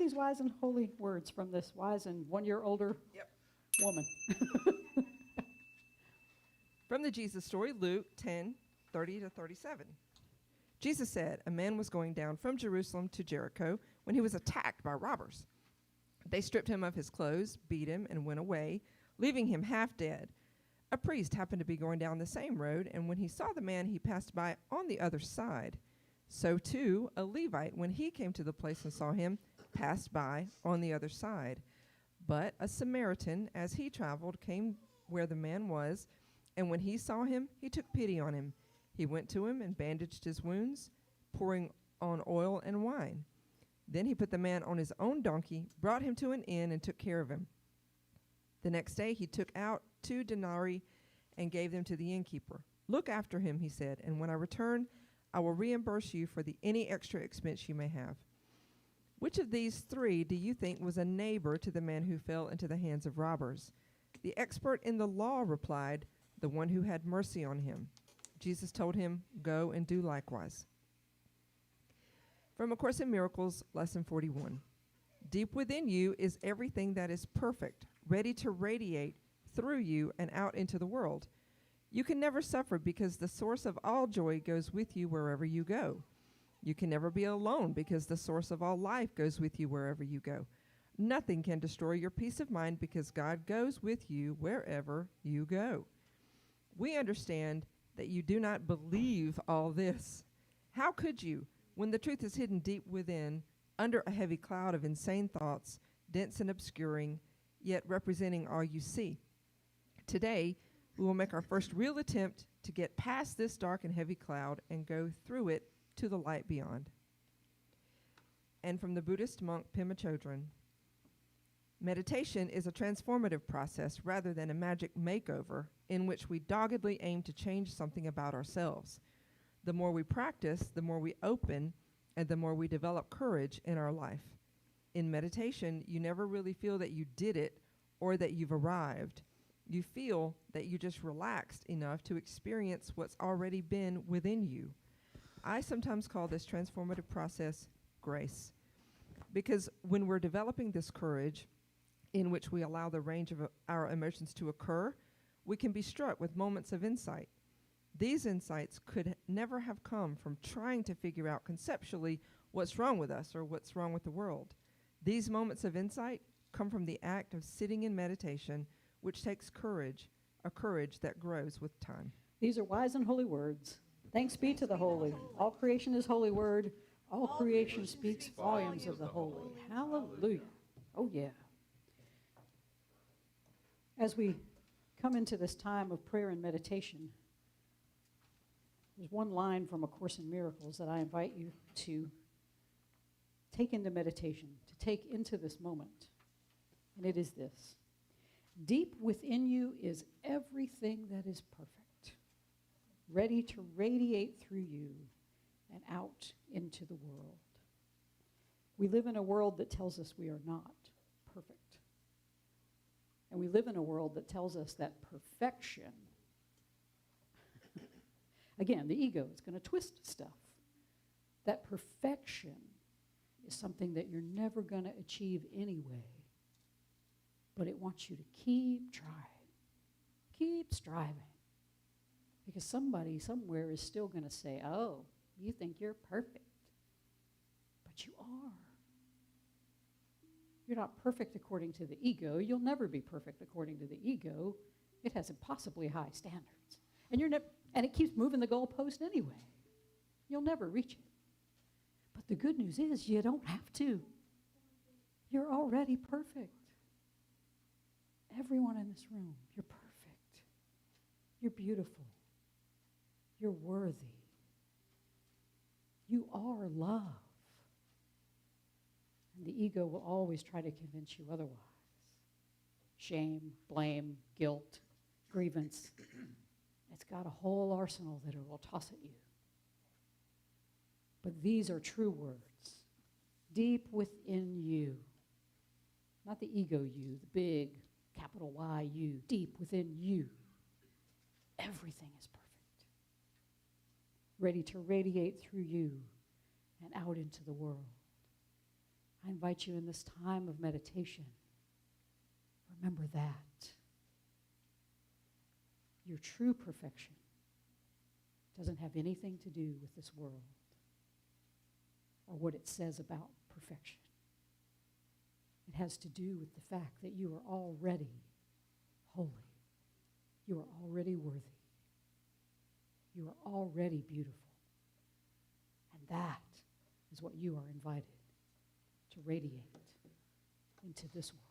these wise and holy words from this wise and 1 year older woman. From the Jesus story, Luke 10:30-37. Jesus said, a man was going down from Jerusalem to Jericho when he was attacked by robbers. They stripped him of his clothes, beat him, and went away, leaving him half dead. A priest happened to be going down the same road, and when he saw the man, he passed by on the other side. So too, a Levite, when he came to the place and saw him, passed by on the other side. But a Samaritan, as he traveled, came where the man was, and when he saw him, he took pity on him. He went to him and bandaged his wounds, pouring on oil and wine. Then he put the man on his own donkey, brought him to an inn, and took care of him. The next day he took out 2 denarii and gave them to the innkeeper. Look after him, he said, and when I return, I will reimburse you for any extra expense you may have. Which of these 3 do you think was a neighbor to the man who fell into the hands of robbers? The expert in the law replied, the one who had mercy on him. Jesus told him, go and do likewise. From A Course in Miracles, Lesson 41. Deep within you is everything that is perfect, ready to radiate through you and out into the world. You can never suffer because the source of all joy goes with you wherever you go. You can never be alone because the source of all life goes with you wherever you go. Nothing can destroy your peace of mind because God goes with you wherever you go. We understand that you do not believe all this. How could you, when the truth is hidden deep within, under a heavy cloud of insane thoughts, dense and obscuring, yet representing all you see? Today, we will make our first real attempt to get past this dark and heavy cloud and go through it to the light beyond. And from the Buddhist monk Pema Chodron, meditation is a transformative process rather than a magic makeover in which we doggedly aim to change something about ourselves. The more we practice, the more we open, and the more we develop courage in our life. In meditation, you never really feel that you did it or that you've arrived. You feel that you just relaxed enough to experience what's already been within you. I sometimes call this transformative process grace, because when we're developing this courage in which we allow the range of our emotions to occur, we can be struck with moments of insight. These insights could never have come from trying to figure out conceptually what's wrong with us or what's wrong with the world. These moments of insight come from the act of sitting in meditation, which takes courage, a courage that grows with time. These are wise and holy words. Thanks be to the holy. All creation is holy word. All creation speaks volumes of the holy. Hallelujah. Oh, yeah. As we come into this time of prayer and meditation, there's one line from A Course in Miracles that I invite you to take into meditation, to take into this moment. And it is this. Deep within you is everything that is perfect, ready to radiate through you and out into the world. We live in a world that tells us we are not perfect. And we live in a world that tells us that perfection, again, the ego is going to twist stuff. That perfection is something that you're never going to achieve anyway. But it wants you to keep trying, keep striving. Because somebody somewhere is still going to say, oh, you think you're perfect. But you are. You're not perfect according to the ego. You'll never be perfect according to the ego. It has impossibly high standards. And and it keeps moving the goalpost anyway. You'll never reach it. But the good news is you don't have to. You're already perfect. Everyone in this room, you're perfect. You're beautiful. You're worthy. You are love. And the ego will always try to convince you otherwise. Shame, blame, guilt, grievance. It's got a whole arsenal that it will toss at you. But these are true words. Deep within you. Not the ego you, the big capital Y you. Deep within you. Everything is perfect. Ready to radiate through you and out into the world. I invite you in this time of meditation, remember that. Your true perfection doesn't have anything to do with this world or what it says about perfection. It has to do with the fact that you are already holy. You are already worthy. You are already beautiful. And that is what you are invited to radiate into this world.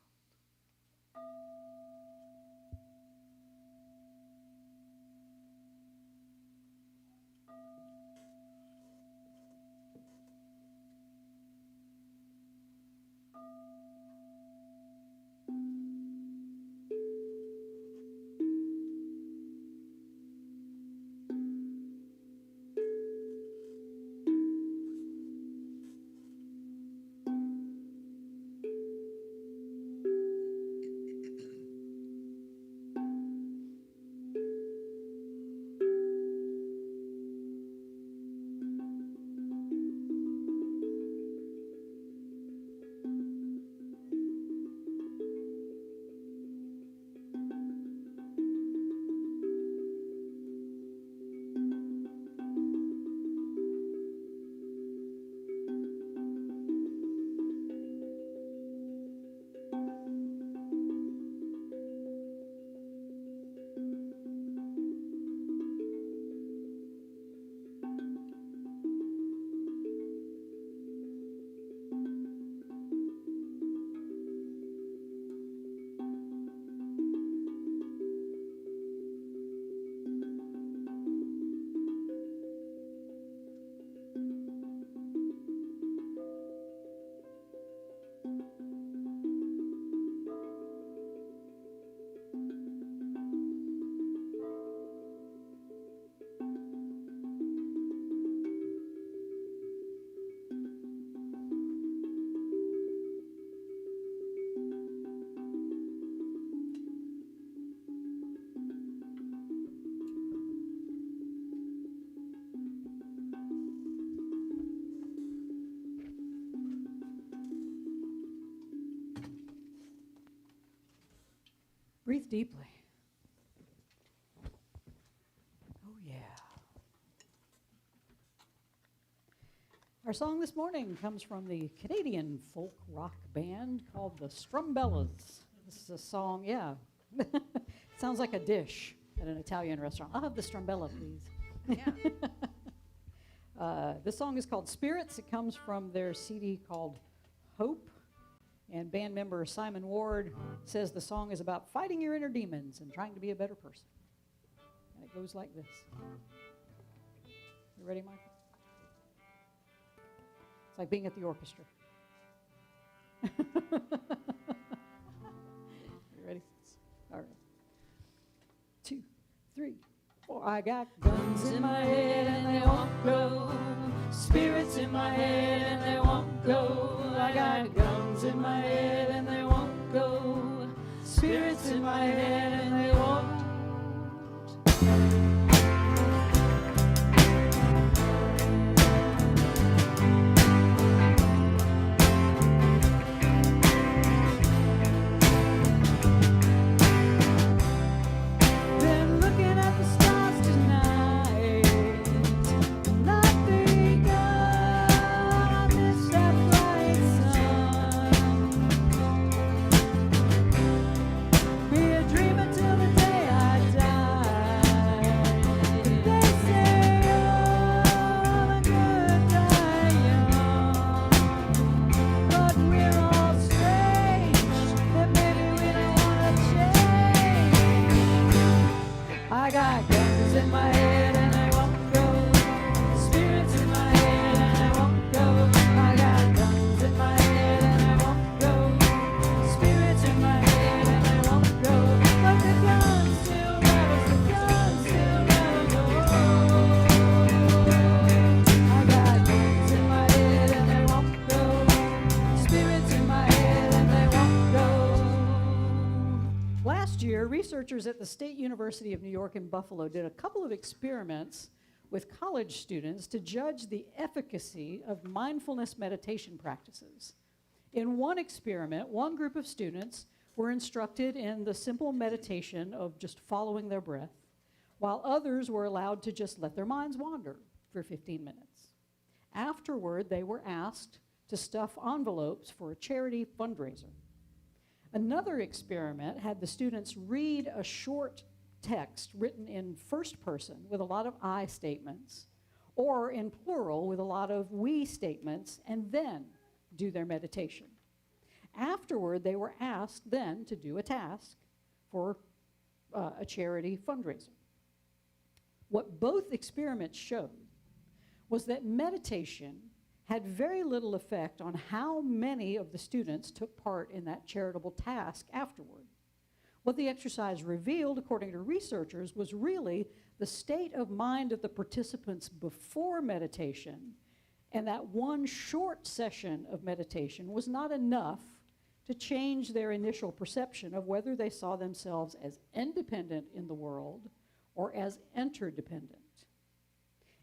Breathe deeply. Oh, yeah. Our song this morning comes from the Canadian folk rock band called the Strumbellas. This is a song, yeah. Sounds like a dish at an Italian restaurant. I'll have the Strumbella, please. Yeah. This song is called Spirits. It comes from their CD called Hope. And band member Simon Ward says the song is about fighting your inner demons and trying to be a better person. And it goes like this. You ready, Michael? It's like being at the orchestra. You ready? All right. 2, 3, 4. I got guns in my head and they won't go. Spirits in my head and they won't go. I got guns in my head and they won't go. Spirits in my head and they won't. Researchers at the State University of New York in Buffalo did a couple of experiments with college students to judge the efficacy of mindfulness meditation practices. In one experiment, one group of students were instructed in the simple meditation of just following their breath, while others were allowed to just let their minds wander for 15 minutes. Afterward, they were asked to stuff envelopes for a charity fundraiser. Another experiment had the students read a short text written in first person with a lot of I statements, or in plural with a lot of we statements, and then do their meditation. Afterward, they were asked then to do a task for a charity fundraiser. What both experiments showed was that meditation had very little effect on how many of the students took part in that charitable task afterward. What the exercise revealed, according to researchers, was really the state of mind of the participants before meditation, and that one short session of meditation was not enough to change their initial perception of whether they saw themselves as independent in the world or as interdependent.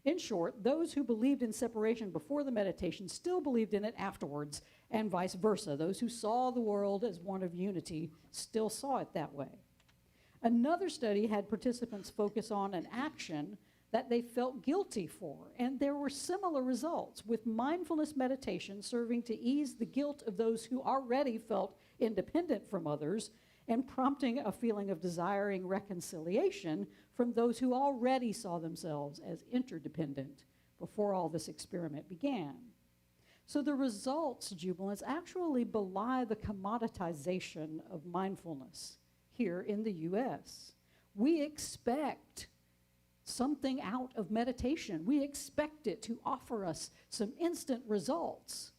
In short, those who believed in separation before the meditation still believed in it afterwards, and vice versa. Those who saw the world as one of unity still saw it that way. Another study had participants focus on an action that they felt guilty for, and there were similar results, with mindfulness meditation serving to ease the guilt of those who already felt independent from others and prompting a feeling of desiring reconciliation from those who already saw themselves as interdependent before all this experiment began. So the results, jubilants, actually belie the commoditization of mindfulness here in the US. We expect something out of meditation. We expect it to offer us some instant results.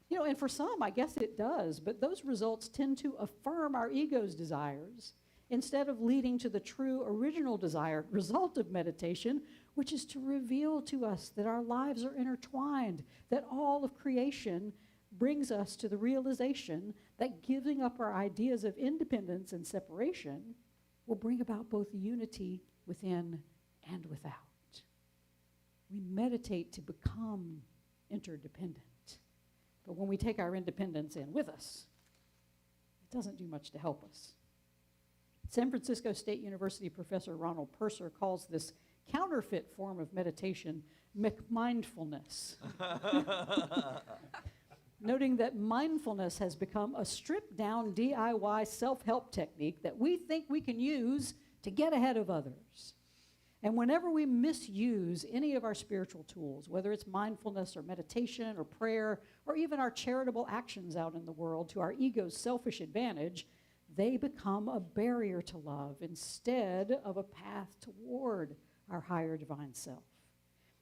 You know, and for some, I guess it does, but those results tend to affirm our ego's desires instead of leading to the true original desired result of meditation, which is to reveal to us that our lives are intertwined, that all of creation brings us to the realization that giving up our ideas of independence and separation will bring about both unity within and without. We meditate to become interdependent. But when we take our independence in with us, it doesn't do much to help us. San Francisco State University professor Ronald Purser calls this counterfeit form of meditation McMindfulness, noting that mindfulness has become a stripped-down DIY self-help technique that we think we can use to get ahead of others. And whenever we misuse any of our spiritual tools, whether it's mindfulness or meditation or prayer or even our charitable actions out in the world to our ego's selfish advantage, they become a barrier to love instead of a path toward our higher divine self.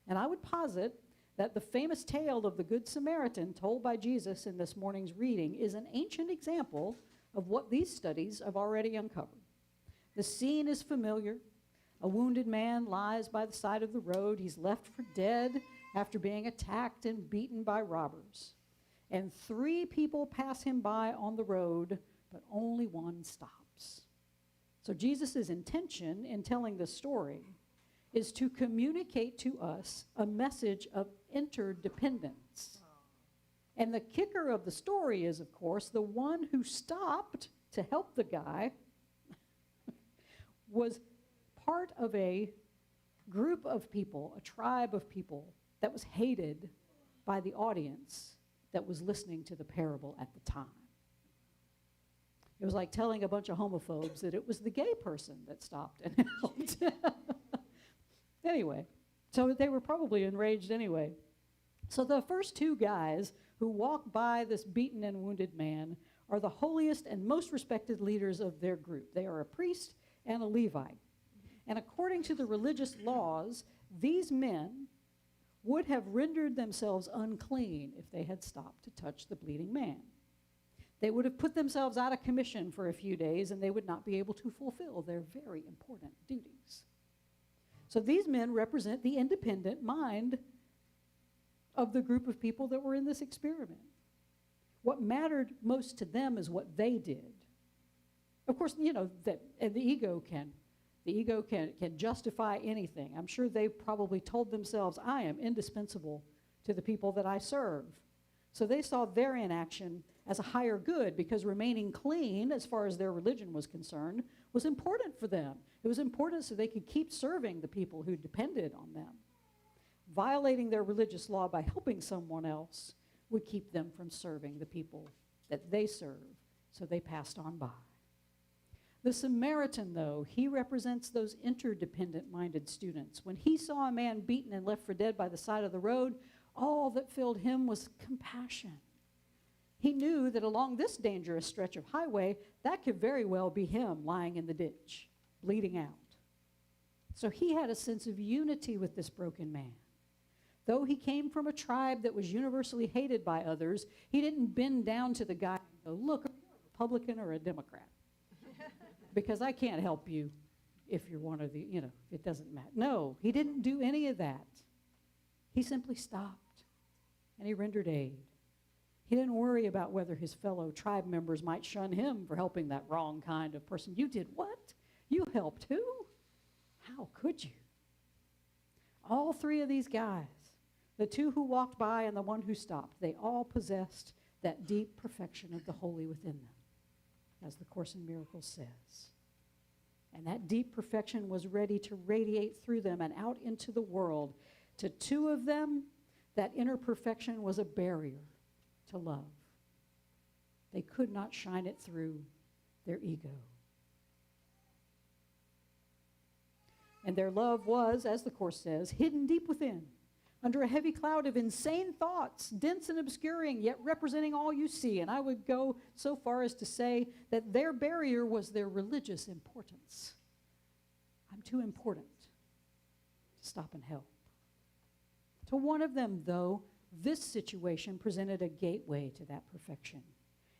And I would posit that the famous tale of the Good Samaritan told by Jesus in this morning's reading is an ancient example of what these studies have already uncovered. The scene is familiar. A wounded man lies by the side of the road. He's left for dead after being attacked and beaten by robbers. And 3 people pass him by on the road, but only one stops. So Jesus' intention in telling this story is to communicate to us a message of interdependence. And the kicker of the story is, of course, the one who stopped to help the guy was part of a group of people, a tribe of people that was hated by the audience that was listening to the parable at the time. It was like telling a bunch of homophobes that it was the gay person that stopped and helped. Anyway, so they were probably enraged anyway. So the first 2 guys who walk by this beaten and wounded man are the holiest and most respected leaders of their group. They are a priest and a Levite. And according to the religious laws, these men would have rendered themselves unclean if they had stopped to touch the bleeding man. They would have put themselves out of commission for a few days, and they would not be able to fulfill their very important duties. So these men represent the independent mind of the group of people that were in this experiment. What mattered most to them is what they did. Of course, you know, that and the ego can justify anything. I'm sure they probably told themselves, I am indispensable to the people that I serve. So they saw their inaction as a higher good because remaining clean, as far as their religion was concerned, was important for them. It was important so they could keep serving the people who depended on them. Violating their religious law by helping someone else would keep them from serving the people that they served, so they passed on by. The Samaritan, though, he represents those interdependent-minded students. When he saw a man beaten and left for dead by the side of the road, all that filled him was compassion. He knew that along this dangerous stretch of highway, that could very well be him lying in the ditch, bleeding out. So he had a sense of unity with this broken man. Though he came from a tribe that was universally hated by others, he didn't bend down to the guy and go, look, are you a Republican or a Democrat? Because I can't help you if you're one of the, it doesn't matter. No, he didn't do any of that. He simply stopped and he rendered aid. He didn't worry about whether his fellow tribe members might shun him for helping that wrong kind of person. You did what? You helped who? How could you? All three of these guys, the two who walked by and the one who stopped, they all possessed that deep perfection of the holy within them, as the Course in Miracles says. And that deep perfection was ready to radiate through them and out into the world. To two of them, that inner perfection was a barrier to love. They could not shine it through their ego. And their love was, as the Course says, hidden deep within, under a heavy cloud of insane thoughts, dense and obscuring, yet representing all you see. And I would go so far as to say that their barrier was their religious importance. I'm too important to stop and help. To one of them, though, this situation presented a gateway to that perfection.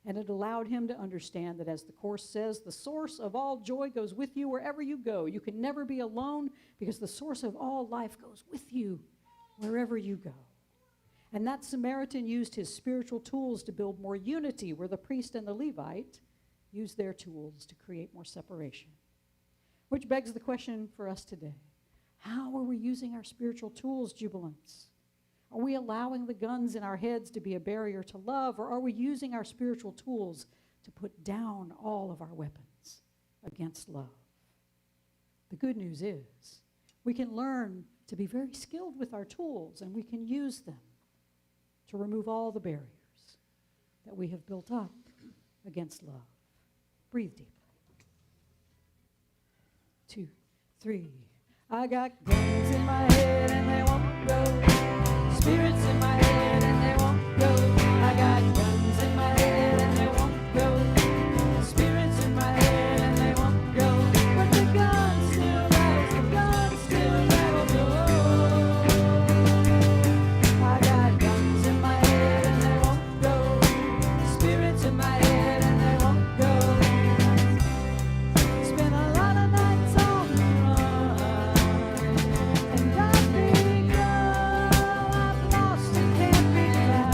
And it allowed him to understand that, as the Course says, the source of all joy goes with you wherever you go. You can never be alone because the source of all life goes with you wherever you go. And that Samaritan used his spiritual tools to build more unity, where the priest and the Levite used their tools to create more separation. Which begs the question for us today. How are we using our spiritual tools, jubilants? Are we allowing the guns in our heads to be a barrier to love, or are we using our spiritual tools to put down all of our weapons against love? The good news is we can learn to be very skilled with our tools, and we can use them to remove all the barriers that we have built up against love. Breathe deeply. 2, 3. I got guns in my head and they won't go. Spirits in my head and they won't go. I got guns in my head and they won't go. Spirits in my head and they won't go. But the gun still rattles, the gun still rattles. Oh, I got guns in my head and they won't go. Spirits in my head and they won't go. Spent a lot of nights on the run, and I've been I've lost and can't be found.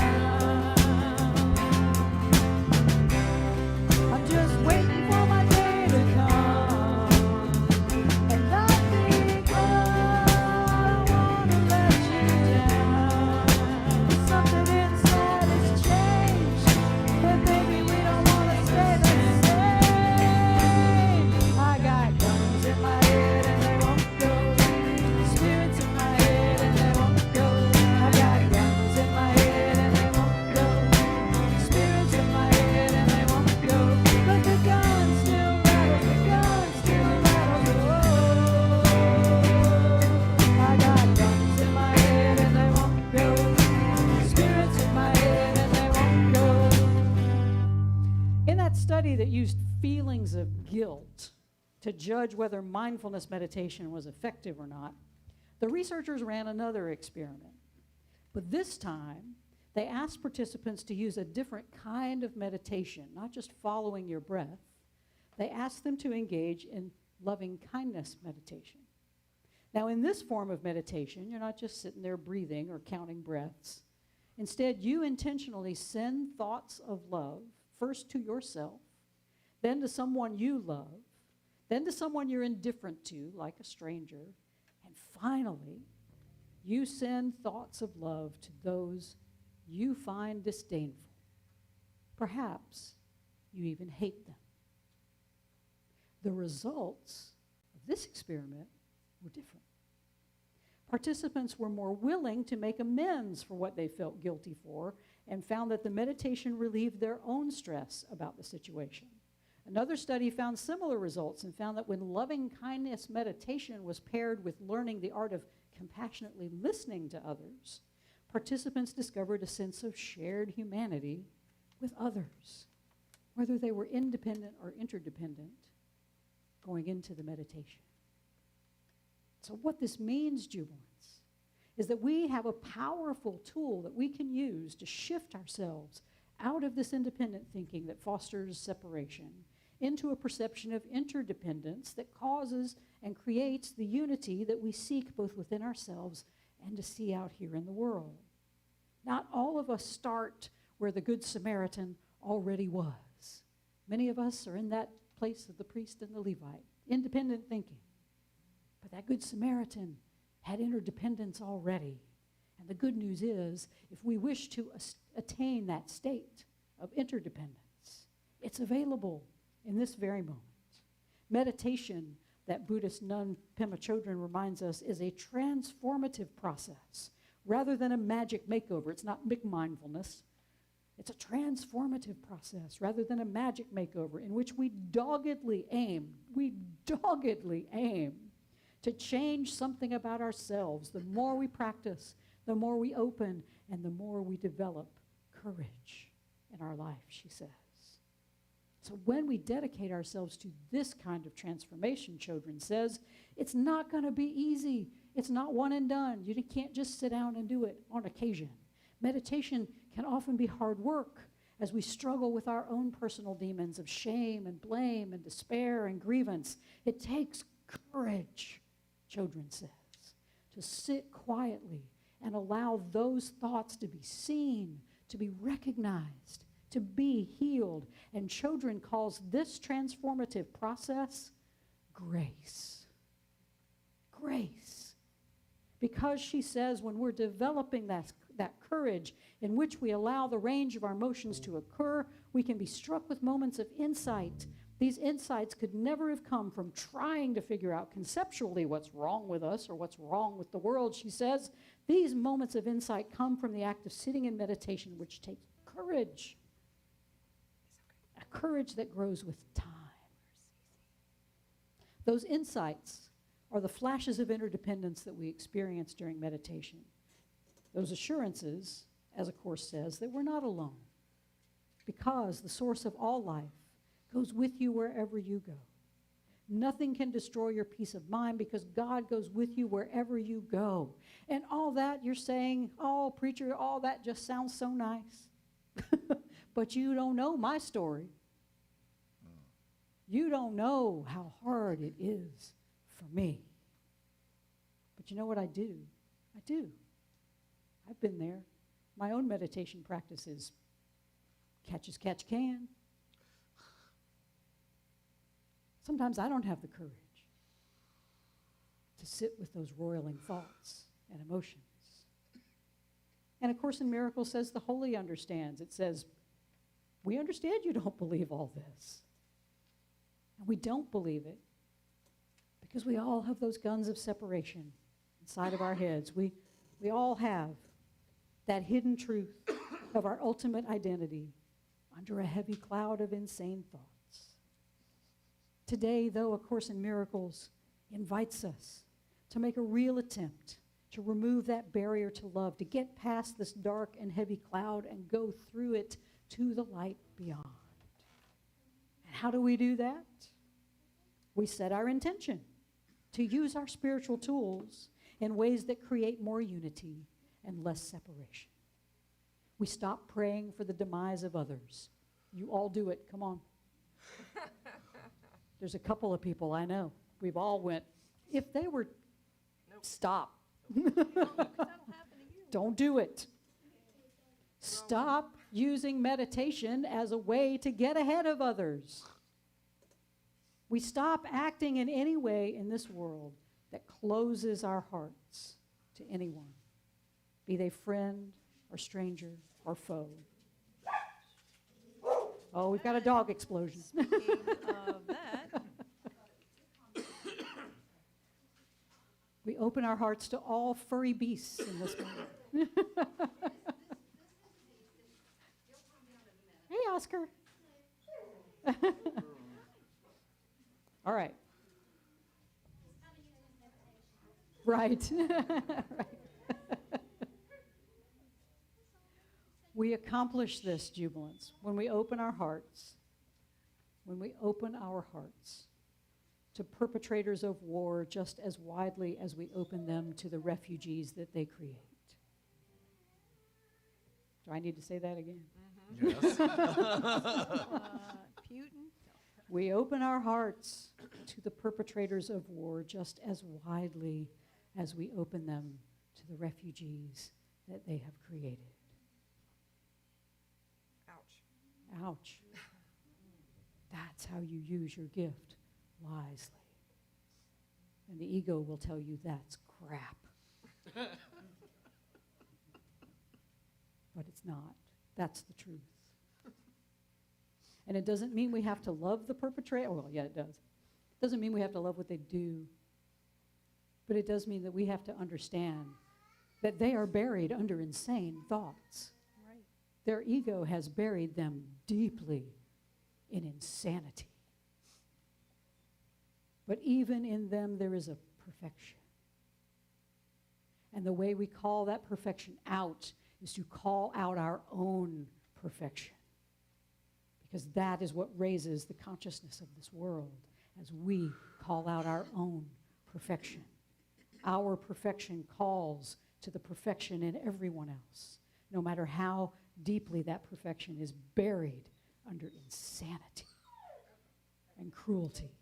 I'm just waiting for my day to come, and I think I don't wanna let you down. Something inside has changed, but maybe we don't wanna stay the same. I got guns in my head and they won't go. Spirits in my head and they won't go. I got guns in my head and they won't go. Spirits in my head and they won't go. But the gun still rattles, the gun still rattles. Oh, I got guns in my head and they won't go. Spirits in my head and they won't go. In that study that used feelings of guilt to judge whether mindfulness meditation was effective or not, the researchers ran another experiment. But this time, they asked participants to use a different kind of meditation, not just following your breath. They asked them to engage in loving kindness meditation. Now, in this form of meditation, you're not just sitting there breathing or counting breaths. Instead, you intentionally send thoughts of love, first to yourself, then to someone you love, then to someone you're indifferent to, like a stranger, and finally, you send thoughts of love to those you find disdainful. Perhaps you even hate them. The results of this experiment were different. Participants were more willing to make amends for what they felt guilty for and found that the meditation relieved their own stress about the situation. Another study found similar results and found that when loving kindness meditation was paired with learning the art of compassionately listening to others, participants discovered a sense of shared humanity with others, whether they were independent or interdependent, going into the meditation. So what this means, Jubilants, is that we have a powerful tool that we can use to shift ourselves out of this independent thinking that fosters separation into a perception of interdependence that causes and creates the unity that we seek both within ourselves and to see out here in the world. Not all of us start where the Good Samaritan already was. Many of us are in that place of the priest and the Levite, independent thinking. But that Good Samaritan had interdependence already. And the good news is, if we wish to attain that state of interdependence, it's available in this very moment. Meditation, that Buddhist nun Pema Chodron reminds us, is a transformative process rather than a magic makeover. It's not big mindfulness. It's a transformative process rather than a magic makeover in which we doggedly aim to change something about ourselves. The more we practice, the more we open, and the more we develop courage in our life, she says. So when we dedicate ourselves to this kind of transformation, Chodron says, it's not going to be easy. It's not one and done. You can't just sit down and do it on occasion. Meditation can often be hard work as we struggle with our own personal demons of shame and blame and despair and grievance. It takes courage, Chodron says, to sit quietly and allow those thoughts to be seen, to be recognized, to be healed. And Chodron calls this transformative process grace. Grace. Because she says when we're developing that courage in which we allow the range of our emotions to occur, we can be struck with moments of insight. These insights could never have come from trying to figure out conceptually what's wrong with us or what's wrong with the world, she says. These moments of insight come from the act of sitting in meditation, which takes courage. A courage that grows with time. Those insights are the flashes of interdependence that we experience during meditation. Those assurances, as a Course says, that we're not alone, because the source of all life goes with you wherever you go. Nothing can destroy your peace of mind because God goes with you wherever you go. And all that you're saying, oh, preacher, all that just sounds so nice. But you don't know my story. You don't know how hard it is for me. But you know what I do? I do. I've been there. My own meditation practice is catch as catch can. Sometimes I don't have the courage to sit with those roiling thoughts and emotions. And A Course in Miracles says the holy understands. It says, we understand you don't believe all this. And we don't believe it because we all have those guns of separation inside of our heads. We all have that hidden truth of our ultimate identity under a heavy cloud of insane thoughts. Today, though, A Course in Miracles invites us to make a real attempt to remove that barrier to love, to get past this dark and heavy cloud and go through it to the light beyond. And how do we do that? We set our intention to use our spiritual tools in ways that create more unity and less separation. We stop praying for the demise of others. You all do it. Come on. There's a couple of people I know. We've all went, if they were, stop. Don't do it. Stop using meditation as a way to get ahead of others. We stop acting in any way in this world that closes our hearts to anyone, be they friend or stranger or foe. Oh, we've got a dog explosion. Speaking of that, We open our hearts to all furry beasts in this moment. Hey, Oscar. All right. Right. Right. We accomplish this jubilance when we open our hearts, to perpetrators of war just as widely as we open them to the refugees that they create. Do I need to say that again? Yes. Putin. We open our hearts to the perpetrators of war just as widely as we open them to the refugees that they have created. Ouch. Ouch. That's how you use your gift wisely. And the ego will tell you that's crap. But it's not. That's the truth. And it doesn't mean we have to love the perpetrator. Well, yeah, it does. It doesn't mean we have to love what they do. But it does mean that we have to understand that they are buried under insane thoughts. Right. Their ego has buried them deeply in insanity. But even in them, there is a perfection. And the way we call that perfection out is to call out our own perfection. Because that is what raises the consciousness of this world, as we call out our own perfection. Our perfection calls to the perfection in everyone else, no matter how deeply that perfection is buried under insanity and cruelty.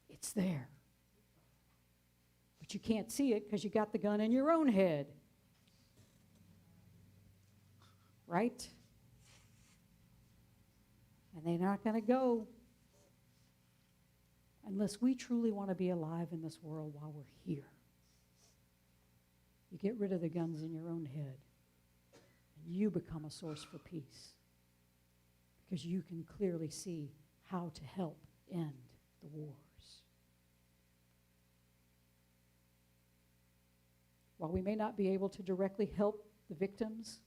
It's there. But you can't see it because you got the gun in your own head. Right? And they're not going to go unless we truly want to be alive in this world while we're here. You get rid of the guns in your own head, and you become a source for peace because you can clearly see how to help end the wars. While we may not be able to directly help the victims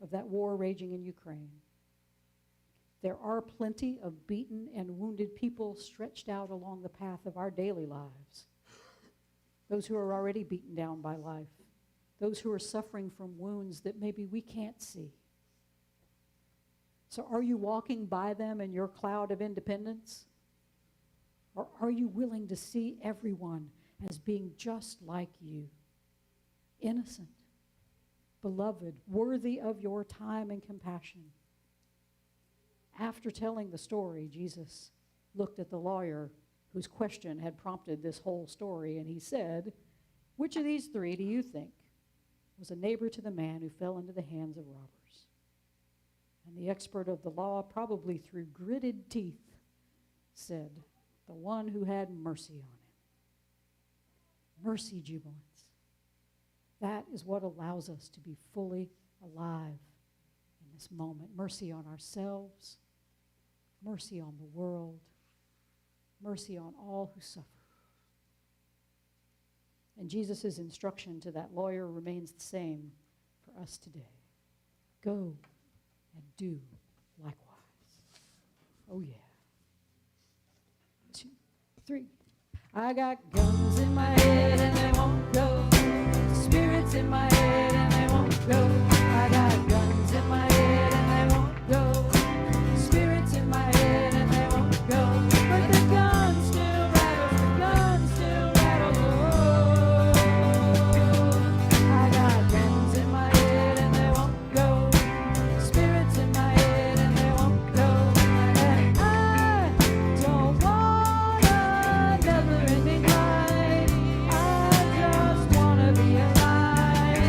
of that war raging in Ukraine, there are plenty of beaten and wounded people stretched out along the path of our daily lives. Those who are already beaten down by life. Those who are suffering from wounds that maybe we can't see. So are you walking by them in your cloud of independence? Or are you willing to see everyone as being just like you? Innocent, beloved, worthy of your time and compassion. After telling the story, Jesus looked at the lawyer whose question had prompted this whole story, and he said, "Which of these three do you think was a neighbor to the man who fell into the hands of robbers?" And the expert of the law, probably through gritted teeth, said, "The one who had mercy on him." Mercy jubilance. That is what allows us to be fully alive in this moment. Mercy on ourselves, mercy on the world, mercy on all who suffer. And Jesus' instruction to that lawyer remains the same for us today. Go and do likewise. Oh yeah. 2, 3. I got guns in my head and they won't go. Spirits in my head and they won't go. I got guns in my head and they won't go. Spirits in my head and they won't go. But the gun still rattles, the gun still rattles. Oh, I got guns in my head and they won't go. Spirits in my head and they won't go. And I don't want a never-ending life. I just want to be alive.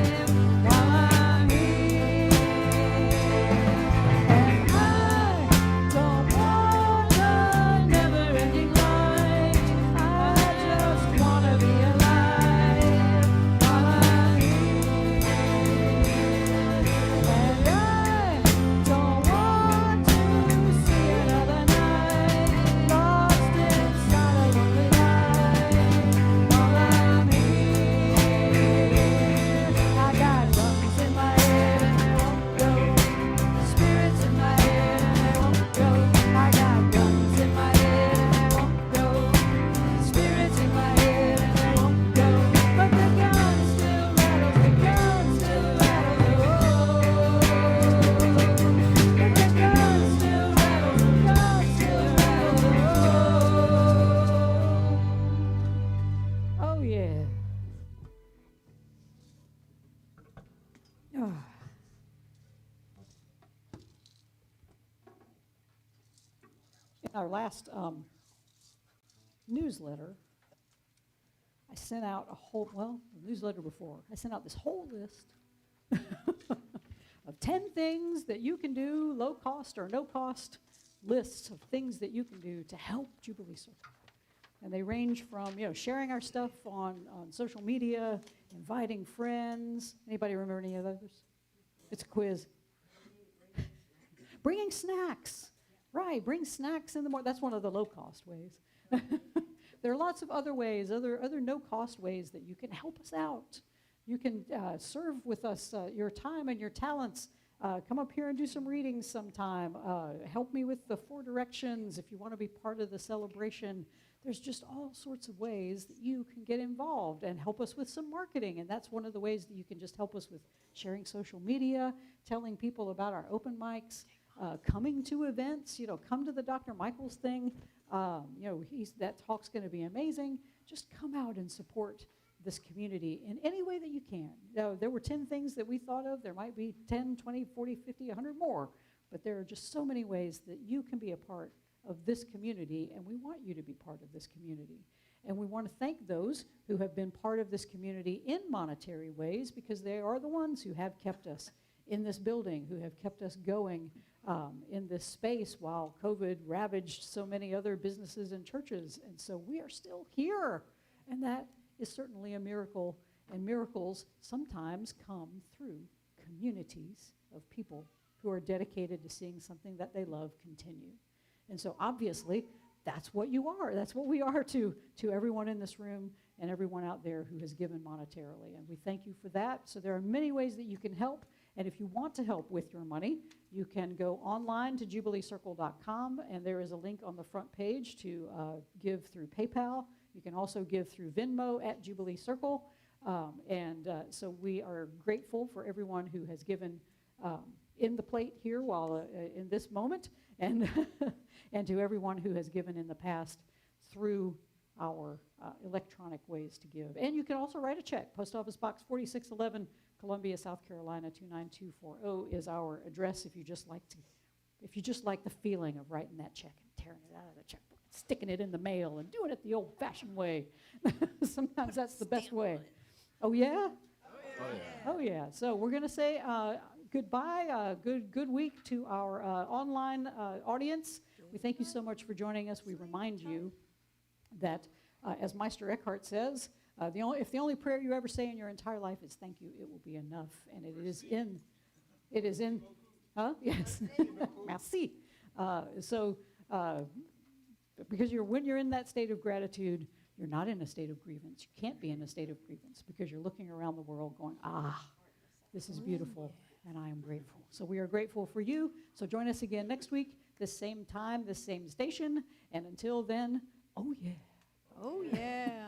our last newsletter, I sent out a whole, well, the newsletter before, I sent out this whole list of 10 things that you can do, low cost or no cost, lists of things that you can do to help Jubilee Circle. And they range from, sharing our stuff on social media, inviting friends. Anybody remember any of those? It's a quiz. Bringing snacks. Right, bring snacks in the morning. That's one of the low-cost ways. There are lots of other ways, other no-cost ways that you can help us out. You can serve with us your time and your talents. Come up here and do some readings sometime. Help me with the 4 directions if you want to be part of the celebration. There's just all sorts of ways that you can get involved and help us with some marketing. And that's one of the ways that you can just help us with sharing social media, telling people about our open mics, coming to events. Come to the Dr. Michaels thing. That talk's going to be amazing. Just come out and support this community in any way that you can. There were 10 things that we thought of. There might be 10, 20, 40, 50, 100 more. But there are just so many ways that you can be a part of this community, and we want you to be part of this community. And we want to thank those who have been part of this community in monetary ways, because they are the ones who have kept us in this building, who have kept us going in this space while COVID ravaged so many other businesses and churches. And so we are still here, and that is certainly a miracle. And miracles sometimes come through communities of people who are dedicated to seeing something that they love continue. And so obviously, that's what you are. That's what we are to everyone in this room and everyone out there who has given monetarily. And we thank you for that. So there are many ways that you can help. And if you want to help with your money, you can go online to jubileecircle.com, and there is a link on the front page to give through PayPal. You can also give through Venmo at Jubilee Circle. So we are grateful for everyone who has given in the plate here while in this moment, and and to everyone who has given in the past through our electronic ways to give. And you can also write a check. Post Office Box 4611, Columbia, South Carolina 29240 is our address. If you just like the feeling of writing that check and tearing it out of the checkbook, sticking it in the mail, and doing it the old-fashioned way. Sometimes that's the best way. Oh yeah? Oh yeah. So we're going to say goodbye, good week to our online audience. We thank you so much for joining us. We remind you that, as Meister Eckhart says, if the only prayer you ever say in your entire life is thank you, it will be enough. And it is in, yes, merci. Because when you're in that state of gratitude, you're not in a state of grievance. You can't be in a state of grievance because you're looking around the world going, this is beautiful, and I am grateful. So we are grateful for you. So join us again next week, this same time, this same station. And until then, oh yeah. Oh, yeah.